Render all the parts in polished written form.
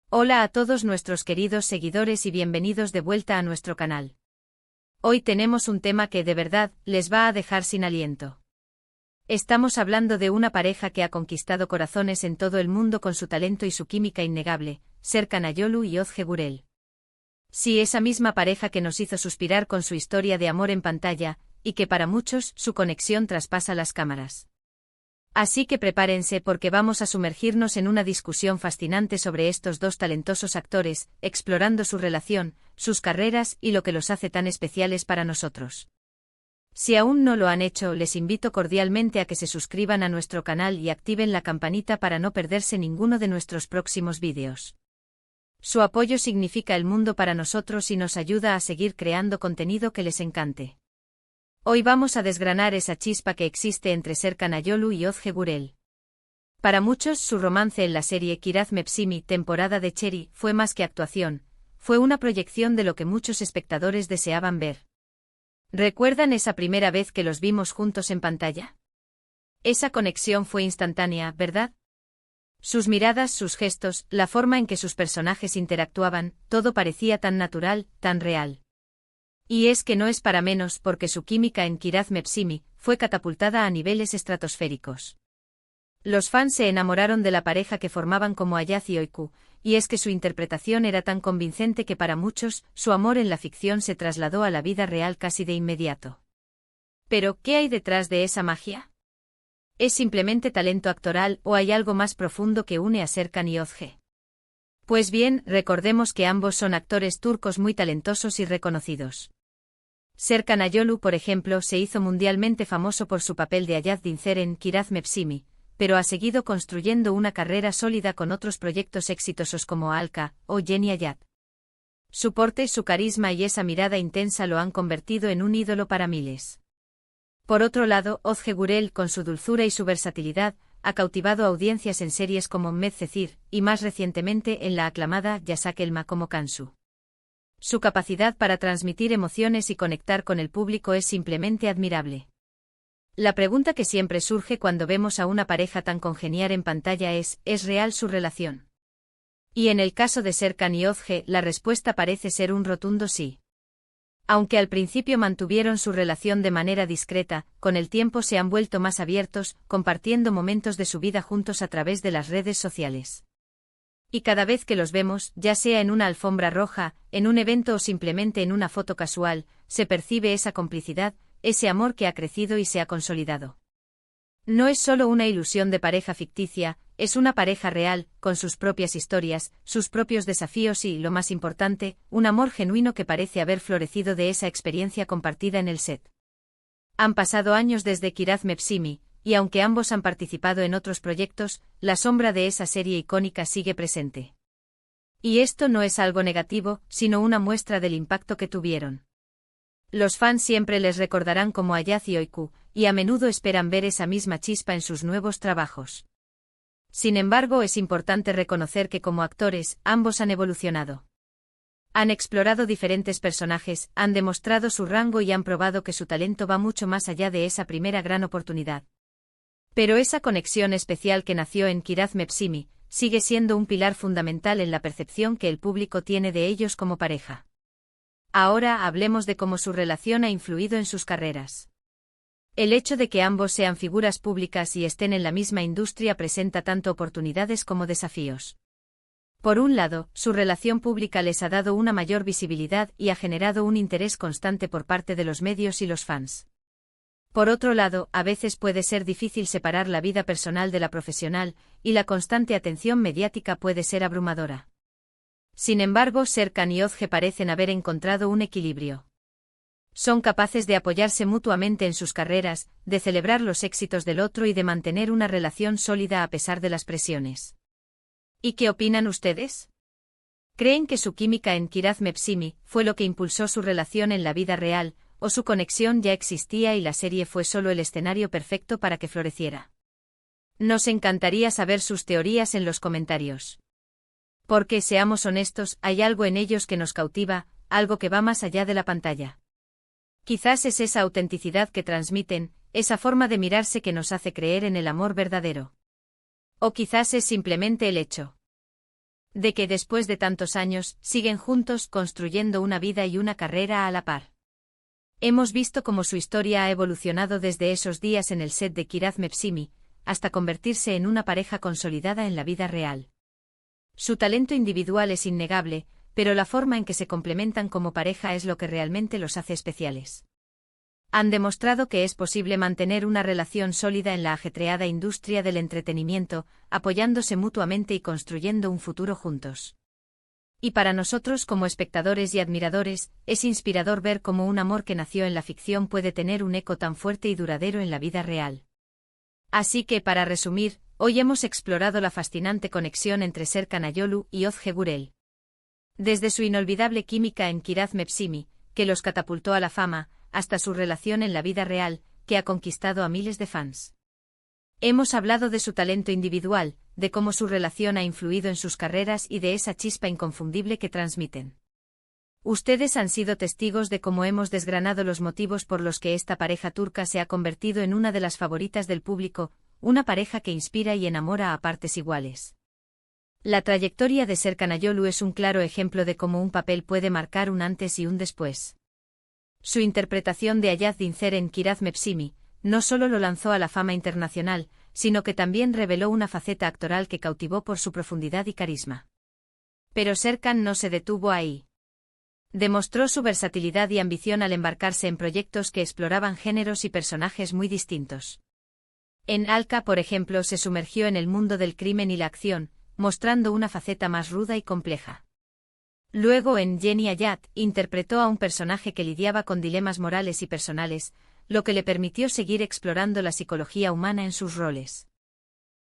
Hola a todos nuestros queridos seguidores y bienvenidos de vuelta a nuestro canal. Hoy tenemos un tema que de verdad les va a dejar sin aliento. Estamos hablando de una pareja que ha conquistado corazones en todo el mundo con su talento y su química innegable, Serkan Ayolu y Ozge Gürel. Sí, esa misma pareja que nos hizo suspirar con su historia de amor en pantalla, y que para muchos su conexión traspasa las cámaras. Así que prepárense porque vamos a sumergirnos en una discusión fascinante sobre estos dos talentosos actores, explorando su relación, sus carreras y lo que los hace tan especiales para nosotros. Si aún no lo han hecho, les invito cordialmente a que se suscriban a nuestro canal y activen la campanita para no perderse ninguno de nuestros próximos vídeos. Su apoyo significa el mundo para nosotros y nos ayuda a seguir creando contenido que les encante. Hoy vamos a desgranar esa chispa que existe entre Serkan Ayolu y Ozge Gürel. Para muchos, su romance en la serie Kiraz Mevsimi, temporada de Cherry, fue más que actuación, fue una proyección de lo que muchos espectadores deseaban ver. ¿Recuerdan esa primera vez que los vimos juntos en pantalla? Esa conexión fue instantánea, ¿verdad? Sus miradas, sus gestos, la forma en que sus personajes interactuaban, todo parecía tan natural, tan real. Y es que no es para menos porque su química en Kiraz Mevsimi fue catapultada a niveles estratosféricos. Los fans se enamoraron de la pareja que formaban como Ayaz y Oyku, y es que su interpretación era tan convincente que para muchos, su amor en la ficción se trasladó a la vida real casi de inmediato. Pero, ¿qué hay detrás de esa magia? ¿Es simplemente talento actoral o hay algo más profundo que une a Serkan y Ozge? Pues bien, recordemos que ambos son actores turcos muy talentosos y reconocidos. Serkan Ayolu, por ejemplo, se hizo mundialmente famoso por su papel de Ayaz Dincer en Kiraz Mevsimi, pero ha seguido construyendo una carrera sólida con otros proyectos exitosos como Alka o Yeni Ayat. Su porte, su carisma y esa mirada intensa lo han convertido en un ídolo para miles. Por otro lado, Ozge Gürel, con su dulzura y su versatilidad, ha cautivado audiencias en series como Medcezir, y más recientemente en la aclamada Yasak Elma como Kansu. Su capacidad para transmitir emociones y conectar con el público es simplemente admirable. La pregunta que siempre surge cuando vemos a una pareja tan congeniar en pantalla ¿es real su relación? Y en el caso de Serkan y Ozge, la respuesta parece ser un rotundo sí. Aunque al principio mantuvieron su relación de manera discreta, con el tiempo se han vuelto más abiertos, compartiendo momentos de su vida juntos a través de las redes sociales. Y cada vez que los vemos, ya sea en una alfombra roja, en un evento o simplemente en una foto casual, se percibe esa complicidad, ese amor que ha crecido y se ha consolidado. No es solo una ilusión de pareja ficticia, es una pareja real, con sus propias historias, sus propios desafíos y, lo más importante, un amor genuino que parece haber florecido de esa experiencia compartida en el set. Han pasado años desde Kiraz Mevsimi, y aunque ambos han participado en otros proyectos, la sombra de esa serie icónica sigue presente. Y esto no es algo negativo, sino una muestra del impacto que tuvieron. Los fans siempre les recordarán como Ayaz y Oyku, y a menudo esperan ver esa misma chispa en sus nuevos trabajos. Sin embargo, es importante reconocer que como actores, ambos han evolucionado. Han explorado diferentes personajes, han demostrado su rango y han probado que su talento va mucho más allá de esa primera gran oportunidad. Pero esa conexión especial que nació en Kiraz Mevsimi, sigue siendo un pilar fundamental en la percepción que el público tiene de ellos como pareja. Ahora hablemos de cómo su relación ha influido en sus carreras. El hecho de que ambos sean figuras públicas y estén en la misma industria presenta tanto oportunidades como desafíos. Por un lado, su relación pública les ha dado una mayor visibilidad y ha generado un interés constante por parte de los medios y los fans. Por otro lado, a veces puede ser difícil separar la vida personal de la profesional, y la constante atención mediática puede ser abrumadora. Sin embargo, Serkan y Ozge parecen haber encontrado un equilibrio. Son capaces de apoyarse mutuamente en sus carreras, de celebrar los éxitos del otro y de mantener una relación sólida a pesar de las presiones. ¿Y qué opinan ustedes? ¿Creen que su química en Kiraz Mevsimi fue lo que impulsó su relación en la vida real, o su conexión ya existía y la serie fue solo el escenario perfecto para que floreciera? Nos encantaría saber sus teorías en los comentarios. Porque, seamos honestos, hay algo en ellos que nos cautiva, algo que va más allá de la pantalla. Quizás es esa autenticidad que transmiten, esa forma de mirarse que nos hace creer en el amor verdadero. O quizás es simplemente el hecho De que después de tantos años, siguen juntos construyendo una vida y una carrera a la par. Hemos visto cómo su historia ha evolucionado desde esos días en el set de Kiraz Mepsimi, hasta convertirse en una pareja consolidada en la vida real. Su talento individual es innegable, pero la forma en que se complementan como pareja es lo que realmente los hace especiales. Han demostrado que es posible mantener una relación sólida en la ajetreada industria del entretenimiento, apoyándose mutuamente y construyendo un futuro juntos. Y para nosotros como espectadores y admiradores, es inspirador ver cómo un amor que nació en la ficción puede tener un eco tan fuerte y duradero en la vida real. Así que, para resumir, hoy hemos explorado la fascinante conexión entre Serkan Ayolu y Ozge Gürel. Desde su inolvidable química en Kiraz Mepsimi, que los catapultó a la fama, hasta su relación en la vida real, que ha conquistado a miles de fans. Hemos hablado de su talento individual, de cómo su relación ha influido en sus carreras y de esa chispa inconfundible que transmiten. Ustedes han sido testigos de cómo hemos desgranado los motivos por los que esta pareja turca se ha convertido en una de las favoritas del público, una pareja que inspira y enamora a partes iguales. La trayectoria de Serkan Ayolu es un claro ejemplo de cómo un papel puede marcar un antes y un después. Su interpretación de Ayaz Dincer en Kiraz Mepsimi no solo lo lanzó a la fama internacional, sino que también reveló una faceta actoral que cautivó por su profundidad y carisma. Pero Serkan no se detuvo ahí. Demostró su versatilidad y ambición al embarcarse en proyectos que exploraban géneros y personajes muy distintos. En Alka, por ejemplo, se sumergió en el mundo del crimen y la acción, mostrando una faceta más ruda y compleja. Luego en Yeni Hayat, interpretó a un personaje que lidiaba con dilemas morales y personales, lo que le permitió seguir explorando la psicología humana en sus roles.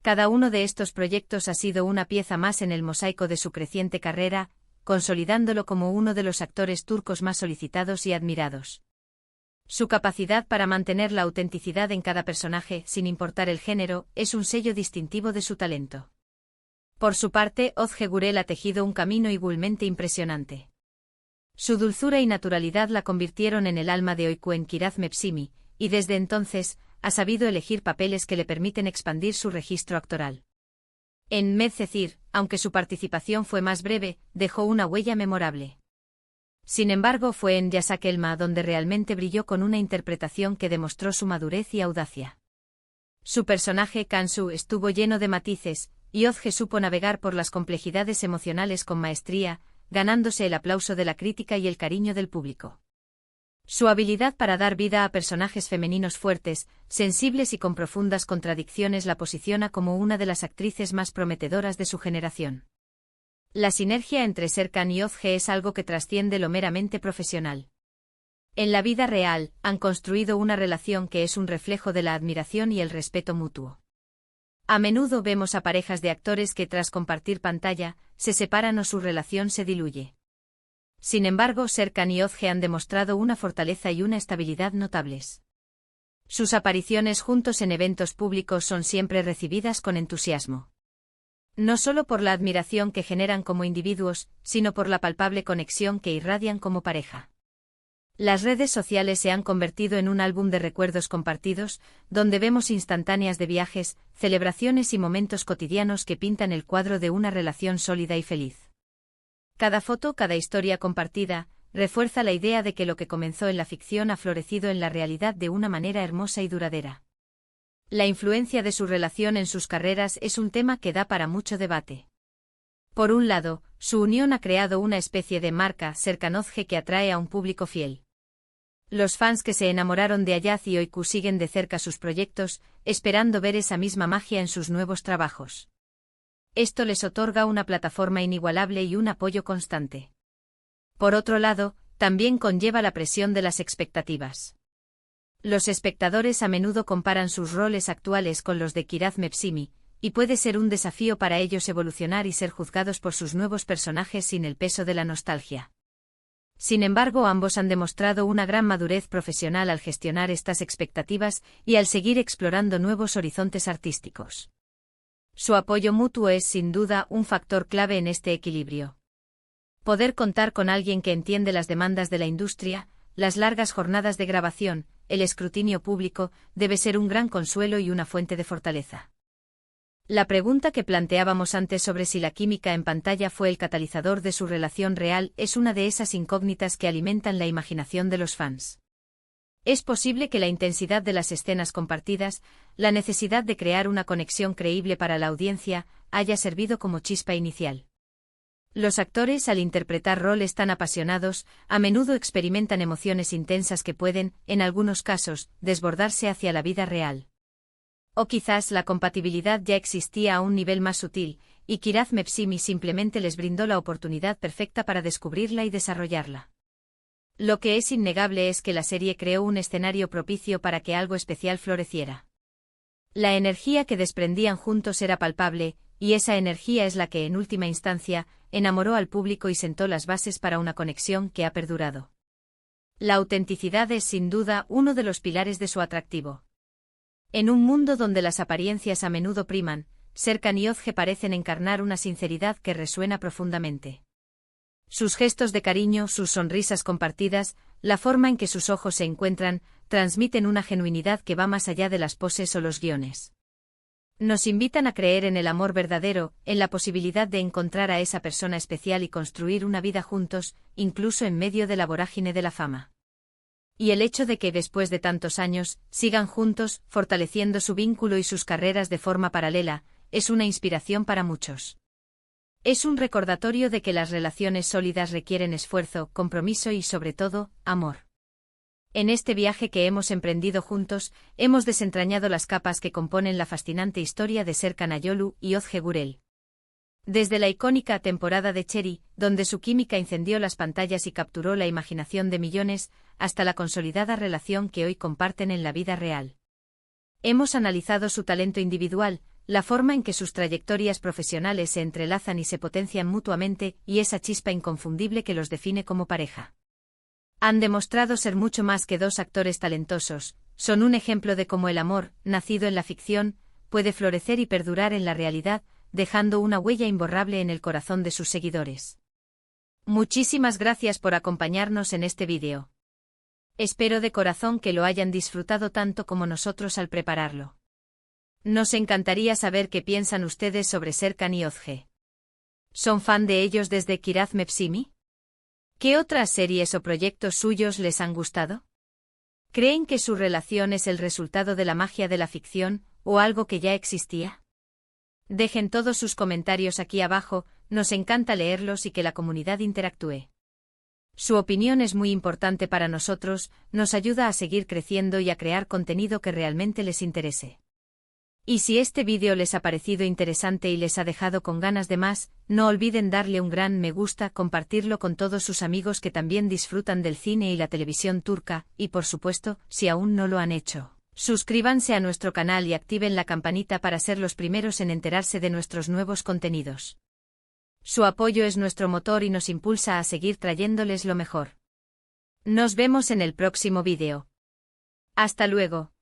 Cada uno de estos proyectos ha sido una pieza más en el mosaico de su creciente carrera, consolidándolo como uno de los actores turcos más solicitados y admirados. Su capacidad para mantener la autenticidad en cada personaje, sin importar el género, es un sello distintivo de su talento. Por su parte, Ozge Gürel ha tejido un camino igualmente impresionante. Su dulzura y naturalidad la convirtieron en el alma de Öykü en Kiraz Mepsimi, y desde entonces, ha sabido elegir papeles que le permiten expandir su registro actoral. En Medcezir, aunque su participación fue más breve, dejó una huella memorable. Sin embargo, fue en Yasak Elma donde realmente brilló con una interpretación que demostró su madurez y audacia. Su personaje, Kansu, estuvo lleno de matices, y Ozge supo navegar por las complejidades emocionales con maestría, ganándose el aplauso de la crítica y el cariño del público. Su habilidad para dar vida a personajes femeninos fuertes, sensibles y con profundas contradicciones la posiciona como una de las actrices más prometedoras de su generación. La sinergia entre Serkan y Ozge es algo que trasciende lo meramente profesional. En la vida real, han construido una relación que es un reflejo de la admiración y el respeto mutuo. A menudo vemos a parejas de actores que tras compartir pantalla, se separan o su relación se diluye. Sin embargo, Serkan y Ozge han demostrado una fortaleza y una estabilidad notables. Sus apariciones juntos en eventos públicos son siempre recibidas con entusiasmo. No solo por la admiración que generan como individuos, sino por la palpable conexión que irradian como pareja. Las redes sociales se han convertido en un álbum de recuerdos compartidos, donde vemos instantáneas de viajes, celebraciones y momentos cotidianos que pintan el cuadro de una relación sólida y feliz. Cada foto, cada historia compartida, refuerza la idea de que lo que comenzó en la ficción ha florecido en la realidad de una manera hermosa y duradera. La influencia de su relación en sus carreras es un tema que da para mucho debate. Por un lado, su unión ha creado una especie de marca Serkan-Ozge que atrae a un público fiel. Los fans que se enamoraron de Ayaz y Öykü siguen de cerca sus proyectos, esperando ver esa misma magia en sus nuevos trabajos. Esto les otorga una plataforma inigualable y un apoyo constante. Por otro lado, también conlleva la presión de las expectativas. Los espectadores a menudo comparan sus roles actuales con los de Kiraz Mepsimi, y puede ser un desafío para ellos evolucionar y ser juzgados por sus nuevos personajes sin el peso de la nostalgia. Sin embargo, ambos han demostrado una gran madurez profesional al gestionar estas expectativas y al seguir explorando nuevos horizontes artísticos. Su apoyo mutuo es, sin duda, un factor clave en este equilibrio. Poder contar con alguien que entiende las demandas de la industria, las largas jornadas de grabación, el escrutinio público, debe ser un gran consuelo y una fuente de fortaleza. La pregunta que planteábamos antes sobre si la química en pantalla fue el catalizador de su relación real es una de esas incógnitas que alimentan la imaginación de los fans. Es posible que la intensidad de las escenas compartidas, la necesidad de crear una conexión creíble para la audiencia, haya servido como chispa inicial. Los actores, al interpretar roles tan apasionados, a menudo experimentan emociones intensas que pueden, en algunos casos, desbordarse hacia la vida real. O quizás la compatibilidad ya existía a un nivel más sutil, y Kiraz Mepsimi simplemente les brindó la oportunidad perfecta para descubrirla y desarrollarla. Lo que es innegable es que la serie creó un escenario propicio para que algo especial floreciera. La energía que desprendían juntos era palpable, y esa energía es la que, en última instancia, enamoró al público y sentó las bases para una conexión que ha perdurado. La autenticidad es, sin duda, uno de los pilares de su atractivo. En un mundo donde las apariencias a menudo priman, Serkan y Özge parecen encarnar una sinceridad que resuena profundamente. Sus gestos de cariño, sus sonrisas compartidas, la forma en que sus ojos se encuentran, transmiten una genuinidad que va más allá de las poses o los guiones. Nos invitan a creer en el amor verdadero, en la posibilidad de encontrar a esa persona especial y construir una vida juntos, incluso en medio de la vorágine de la fama. Y el hecho de que, después de tantos años, sigan juntos, fortaleciendo su vínculo y sus carreras de forma paralela, es una inspiración para muchos. Es un recordatorio de que las relaciones sólidas requieren esfuerzo, compromiso y, sobre todo, amor. En este viaje que hemos emprendido juntos, hemos desentrañado las capas que componen la fascinante historia de Serkan Ayolu y Özge Gürel. Desde la icónica temporada de Cherry, donde su química incendió las pantallas y capturó la imaginación de millones, hasta la consolidada relación que hoy comparten en la vida real. Hemos analizado su talento individual, la forma en que sus trayectorias profesionales se entrelazan y se potencian mutuamente, y esa chispa inconfundible que los define como pareja. Han demostrado ser mucho más que dos actores talentosos, son un ejemplo de cómo el amor, nacido en la ficción, puede florecer y perdurar en la realidad, dejando una huella imborrable en el corazón de sus seguidores. Muchísimas gracias por acompañarnos en este vídeo. Espero de corazón que lo hayan disfrutado tanto como nosotros al prepararlo. Nos encantaría saber qué piensan ustedes sobre Serkan y Özge. ¿Son fan de ellos desde Kiraz Mepsimi? ¿Qué otras series o proyectos suyos les han gustado? ¿Creen que su relación es el resultado de la magia de la ficción, o algo que ya existía? Dejen todos sus comentarios aquí abajo, nos encanta leerlos y que la comunidad interactúe. Su opinión es muy importante para nosotros, nos ayuda a seguir creciendo y a crear contenido que realmente les interese. Y si este vídeo les ha parecido interesante y les ha dejado con ganas de más, no olviden darle un gran me gusta, compartirlo con todos sus amigos que también disfrutan del cine y la televisión turca, y por supuesto, si aún no lo han hecho, suscríbanse a nuestro canal y activen la campanita para ser los primeros en enterarse de nuestros nuevos contenidos. Su apoyo es nuestro motor y nos impulsa a seguir trayéndoles lo mejor. Nos vemos en el próximo vídeo. Hasta luego.